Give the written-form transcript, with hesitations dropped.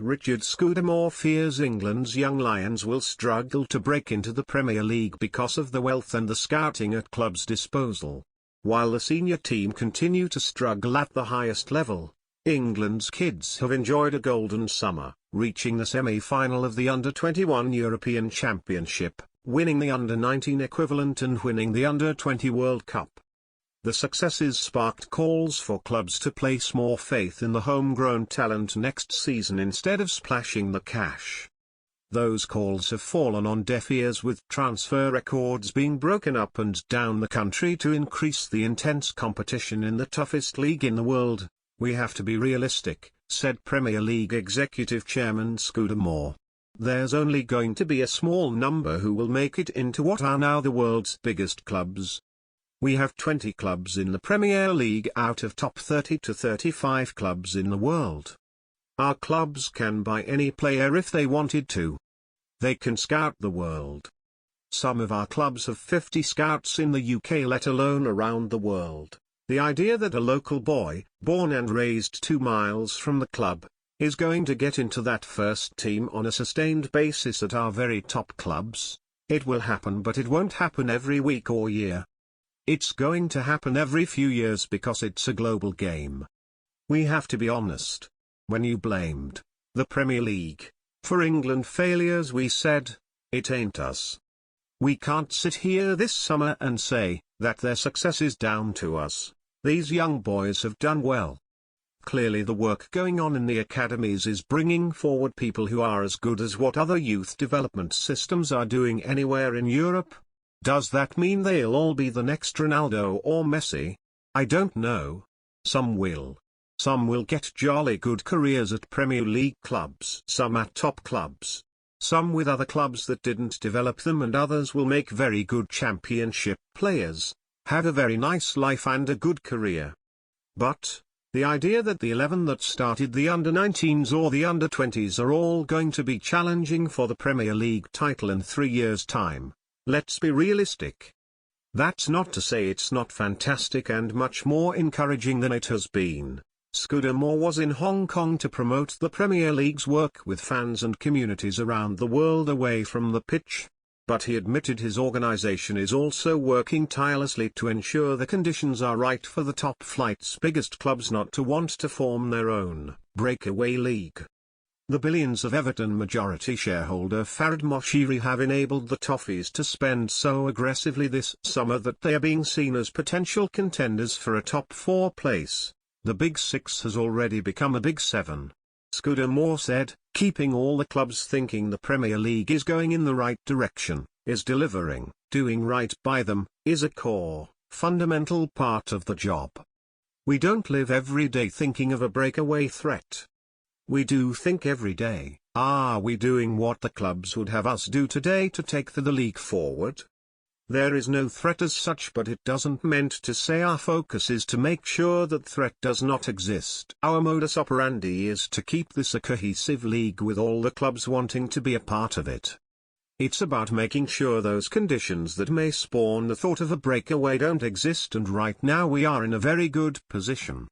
Richard Scudamore fears England's young Lions will struggle to break into the Premier League because of the wealth and the scouting at clubs' disposal. While the senior team continue to struggle at the highest level, England's kids have enjoyed a golden summer, reaching the semi-final of the Under-21 European Championship, winning the Under-19 equivalent and winning the Under-20 World Cup. The successes sparked calls for clubs to place more faith in the homegrown talent next season instead of splashing the cash. Those calls have fallen on deaf ears, with transfer records being broken up and down the country to increase the intense competition in the toughest league in the world. "We have to be realistic," said Premier League Executive Chairman Scudamore. "There's only going to be a small number who will make it into what are now the world's biggest clubs. We have 20 clubs in the Premier League out of top 30 to 35 clubs in the world. Our clubs can buy any player if they wanted to. They can scout the world. Some of our clubs have 50 scouts in the UK, let alone around the world. The idea that a local boy, born and raised 2 miles from the club, is going to get into that first team on a sustained basis at our very top clubs, it will happen, but it won't happen every week or year. It's going to happen every few years because it's a global game. We have to be honest. When you blamed the Premier League for England failures, we said, it ain't us. We can't sit here this summer and say that their success is down to us. These young boys have done well. Clearly the work going on in the academies is bringing forward people who are as good as what other youth development systems are doing anywhere in Europe. Does that mean they'll all be the next Ronaldo or Messi? I don't know. Some will. Some will get jolly good careers at Premier League clubs, some at top clubs, some with other clubs that didn't develop them, and others will make very good championship players, have a very nice life and a good career. But the idea that the 11 that started the under-19s or the under-20s are all going to be challenging for the Premier League title in 3 years' time, let's be realistic. That's not to say it's not fantastic and much more encouraging than it has been. Scudamore was in Hong Kong to promote the Premier League's work with fans and communities around the world away from the pitch. But he admitted his organization is also working tirelessly to ensure the conditions are right for the top flight's biggest clubs not to want to form their own breakaway league. The billions of Everton majority shareholder Farhad Moshiri have enabled the Toffees to spend so aggressively this summer that they are being seen as potential contenders for a top 4 place. The Big Six has already become a Big Seven. Scudamore said, keeping all the clubs thinking the Premier League is going in the right direction, is delivering, doing right by them, is a core, fundamental part of the job. We don't live every day thinking of a breakaway threat. We do think every day, are we doing what the clubs would have us do today to take the league forward? There is no threat as such, but it doesn't mean to say our focus is to make sure that threat does not exist. Our modus operandi is to keep this a cohesive league with all the clubs wanting to be a part of it. It's about making sure those conditions that may spawn the thought of a breakaway don't exist, and right now we are in a very good position.